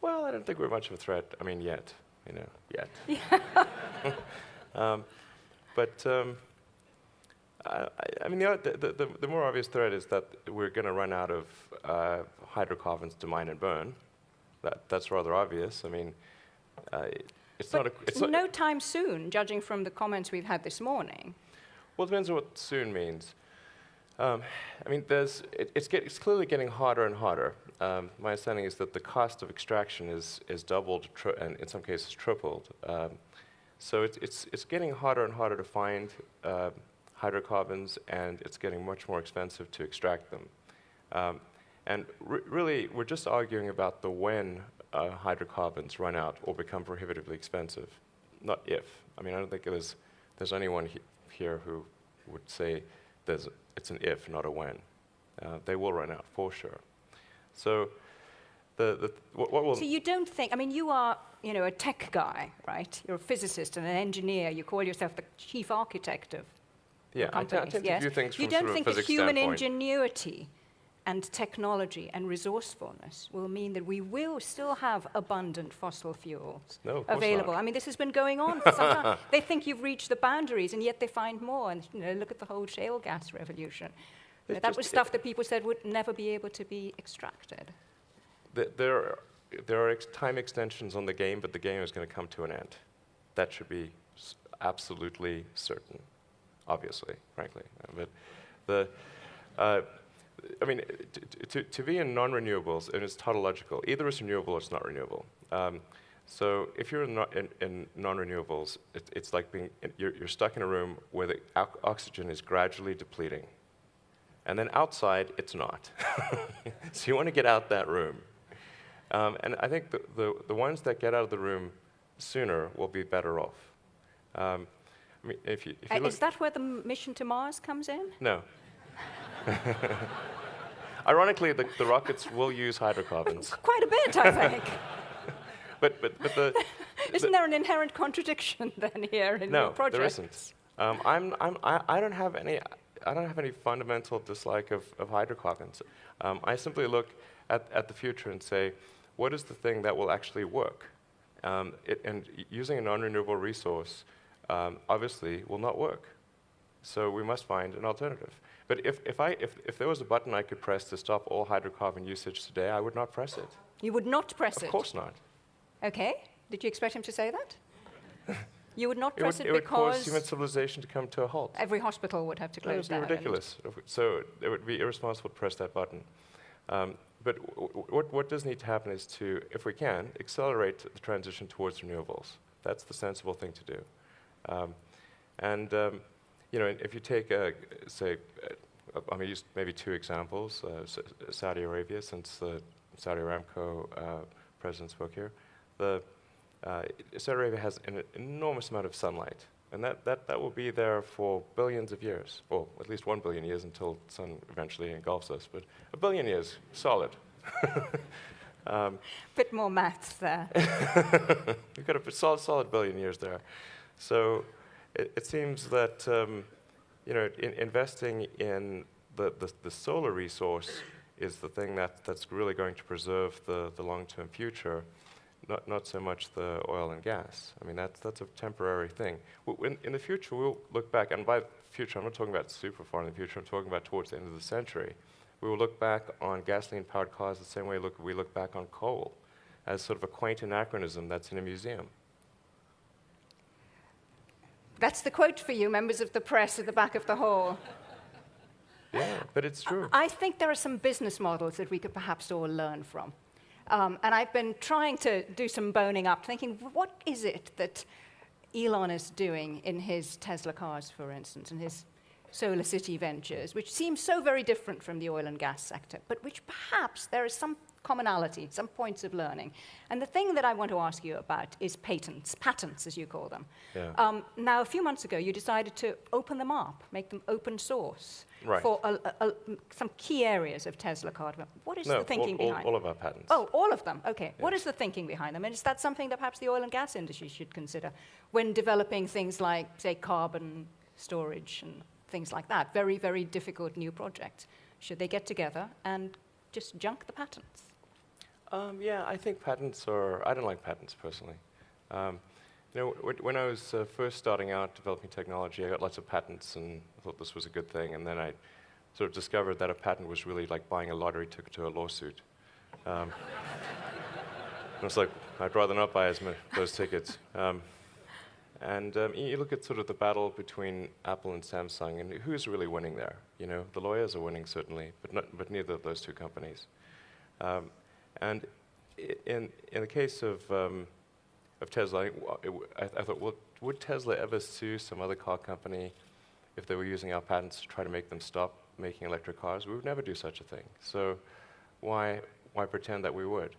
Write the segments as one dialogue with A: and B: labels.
A: Well, I don't think we're much of a threat. I mean, yet, yet.
B: Yeah.
A: But I mean, the more obvious threat is that we're going to run out of hydrocarbons to mine and burn. That's rather obvious. I mean, it's
B: but
A: not. It's
B: no time soon, judging from the comments we've had this morning.
A: Well, it depends on what soon means. I mean, it's clearly getting harder and harder. My understanding is that the cost of extraction is doubled, and in some cases tripled. So it's getting harder and harder to find hydrocarbons, and it's getting much more expensive to extract them. And really, we're just arguing about the when hydrocarbons run out or become prohibitively expensive, not if. I mean, I don't think there's anyone here who would say it's an if, not a when. They will run out, for sure. So what will...
B: So you don't think, I mean, you are, a tech guy, right? You're a physicist and an engineer. You call yourself the chief architect of companies.
A: I tend to view things from
B: you don't
A: sort of
B: think
A: a physics
B: human
A: standpoint.
B: Ingenuity and technology and resourcefulness will mean that we will still have abundant fossil fuels available?
A: Not.
B: I mean, this has been going on for some time. They think you've reached the boundaries, and yet they find more. And look at the whole shale gas revolution. That was stuff that people said would never be able to be extracted.
A: There are time extensions on the game, but the game is going to come to an end. That should be absolutely certain, obviously, frankly. But I mean, to be in non-renewables, and it's tautological. Either it's renewable or it's not renewable. So if you're in non-renewables, it's like you're stuck in a room where the oxygen is gradually depleting. And then outside, it's not. So you want to get out that room. And I think the ones that get out of the room sooner will be better off. I mean, if you look,
B: is that where the mission to Mars comes in?
A: No. Ironically, the rockets will use hydrocarbons.
B: Quite a bit, I think.
A: but
B: Isn't there an inherent contradiction then here in your project?
A: No, there isn't. I don't have any fundamental dislike of hydrocarbons. I simply look at the future and say, what is the thing that will actually work? And using a non-renewable resource, obviously, will not work. So we must find an alternative. But if there was a button I could press to stop all hydrocarbon usage today, I would not press it.
B: You would not press it?
A: Of course not.
B: Okay. Did you expect him to say that? You would not press it
A: because... It would cause human civilization to come to a halt.
B: Every hospital would have to close down.
A: That would be ridiculous. So it would be irresponsible to press that button. But what does need to happen is to, if we can, accelerate the transition towards renewables. That's the sensible thing to do. If you take, I'm going to use maybe two examples. Saudi Arabia, since the Saudi Aramco president spoke here, Saudi Arabia has an enormous amount of sunlight, and that will be there for billions of years, or at least 1 billion years until the sun eventually engulfs us, but 1 billion years, solid.
B: Bit more maths there.
A: We've got a solid billion years there. So it seems that investing in the solar resource is the thing that's really going to preserve the long-term future, not so much the oil and gas. I mean, that's a temporary thing. In the future, we'll look back, and by future, I'm not talking about super far in the future, I'm talking about towards the end of the century. We will look back on gasoline-powered cars the same way we look back on coal, as sort of a quaint anachronism that's in a museum.
B: That's the quote for you, members of the press at the back of the hall.
A: Yeah, but it's true.
B: I think there are some business models that we could perhaps all learn from. And I've been trying to do some boning up, thinking, what is it that Elon is doing in his Tesla cars, for instance, and his solar city ventures, which seems so very different from the oil and gas sector, but which perhaps there is some commonality, some points of learning. And the thing that I want to ask you about is patents as you call them.
A: Yeah.
B: Now, a few months ago, you decided to open them up, make them open source for some key areas of Tesla car development. What is the thinking behind
A: all of our patents.
B: Oh, all of them, okay.
A: Yes.
B: What is the thinking behind them? And is that something that perhaps the oil and gas industry should consider when developing things like, say, carbon storage and things like that? Very, very difficult new projects. Should they get together and just junk the patents?
A: Yeah, I think patents are. I don't like patents personally. When I was first starting out developing technology, I got lots of patents, and I thought this was a good thing. And then I sort of discovered that a patent was really like buying a lottery ticket to a lawsuit. And I was like, I'd rather not buy those tickets. You look at sort of the battle between Apple and Samsung, and who's really winning there? The lawyers are winning certainly, but neither of those two companies. And in the case of Tesla, I thought, well, would Tesla ever sue some other car company if they were using our patents to try to make them stop making electric cars? We would never do such a thing. So why pretend that we would?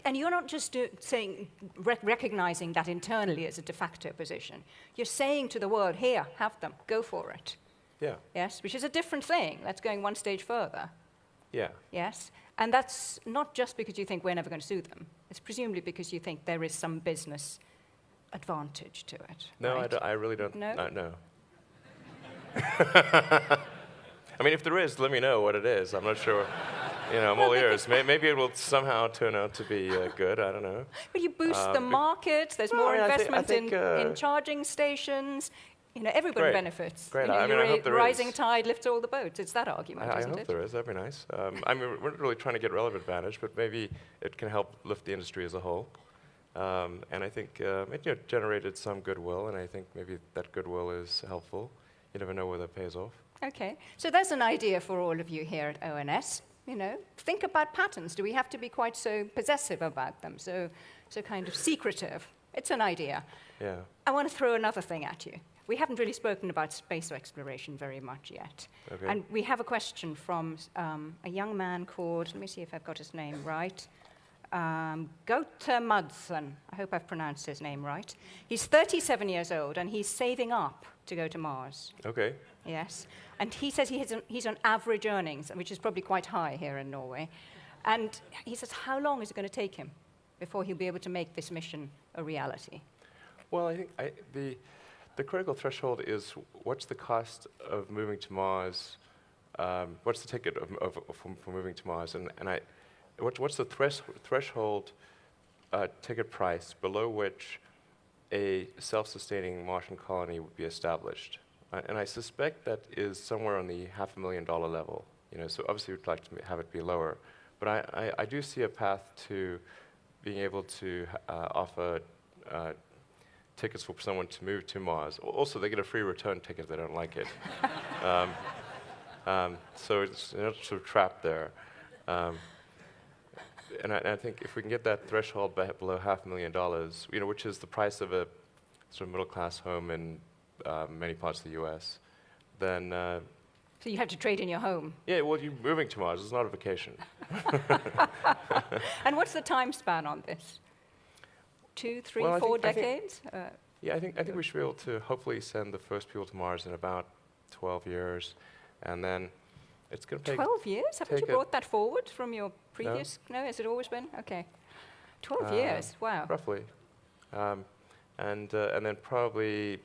B: And you're not just recognizing that internally as a de facto position. You're saying to the world, here, have them, go for it.
A: Yeah.
B: Yes, which is a different thing. That's going one stage further.
A: Yeah.
B: Yes, and that's not just because you think we're never going to sue them. It's presumably because you think there is some business advantage to it.
A: No,
B: right?
A: I really don't.
B: No?
A: No. I mean, if there is, let me know what it is. I'm not sure. I'm all ears. Maybe it will somehow turn out to be good. I don't know.
B: But you boost the market. There's more investment in charging stations. Everybody benefits.
A: Great. I hope there
B: rising
A: is.
B: Tide lifts all the boats. It's that argument, isn't it?
A: I hope there is. That'd be nice. We're not really trying to get relative advantage, but maybe it can help lift the industry as a whole. And I think it generated some goodwill, and I think maybe that goodwill is helpful. You never know whether it pays off.
B: Okay. So there's an idea for all of you here at ONS. Think about patents. Do we have to be quite so possessive about them, so kind of secretive? It's an idea.
A: Yeah.
B: I want to throw another thing at you. We haven't really spoken about space exploration very much yet.
A: Okay.
B: And we have a question from a young man called, let me see if I've got his name right, Gautamudson. I hope I've pronounced his name right. He's 37 years old, and he's saving up to go to Mars.
A: Okay.
B: Yes. And he says he's on average earnings, which is probably quite high here in Norway. And he says, how long is it going to take him before he'll be able to make this mission a reality?
A: Well, I think the critical threshold is what's the cost of moving to Mars? What's the ticket for moving to Mars? And what's the threshold ticket price below which a self-sustaining Martian colony would be established? And I suspect that is somewhere on the $500,000 level. So obviously we'd like to have it be lower, but I do see a path to being able to offer tickets for someone to move to Mars. Also, they get a free return ticket if they don't like it. So it's not sort of trapped there. And I think if we can get that threshold below $500,000, which is the price of a sort of middle-class home in many parts of the U.S., then...
B: So you have to trade in your home?
A: Yeah, well, you're moving to Mars. It's not a vacation.
B: And what's the time span on this? 2, 3, 4 decades?
A: Yeah, I think we should be able to hopefully send the first people to Mars in about 12 years, and then it's going to take...
B: 12 years? Haven't you brought that forward from your previous... No, has it always been? Okay. 12 years, wow.
A: Roughly. And then probably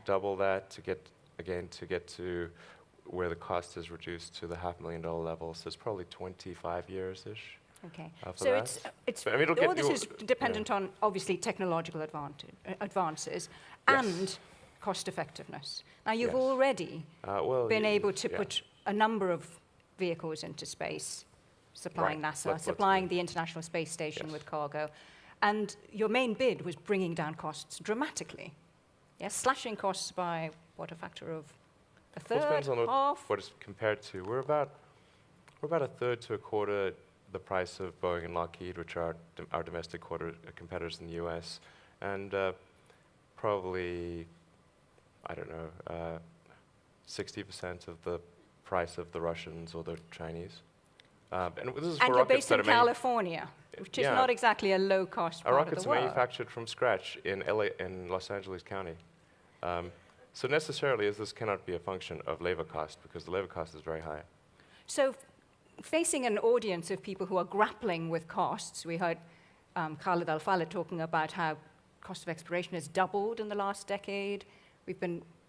A: double that to get to where the cost is reduced to the $500,000 level. So it's probably 25 years-ish.
B: Okay. So it's all this is dependent on, obviously, technological advances and cost-effectiveness. Now, you've already been able to put a number of vehicles into space, supplying NASA, supplying the International Space Station with cargo. And your main bid was bringing down costs dramatically. Yes, slashing costs by, what, a factor of a third,
A: depends on
B: half?
A: what it's compared to. We're about a third to a quarter the price of Boeing and Lockheed, which are our domestic competitors in the U.S., and probably, I don't know, 60% of the price of the Russians or the Chinese. And this is for
B: you're based in California, which is not exactly a low-cost part of the world.
A: Our rockets are manufactured from scratch in Los Angeles County. So necessarily, this cannot be a function of labor cost, because the labor cost is very high.
B: So facing an audience of people who are grappling with costs, we heard Khaled Al-Faleh talking about how cost of exploration has doubled in the last decade.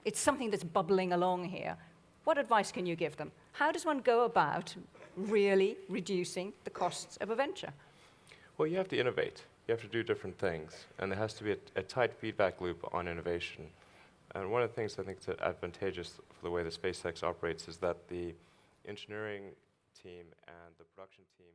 B: It's something that's bubbling along here. What advice can you give them? How does one go about really reducing the costs of a venture?
A: Well, you have to innovate. You have to do different things, and there has to be a tight feedback loop on innovation. And one of the things I think that's advantageous for the way that SpaceX operates is that the engineering team and the production team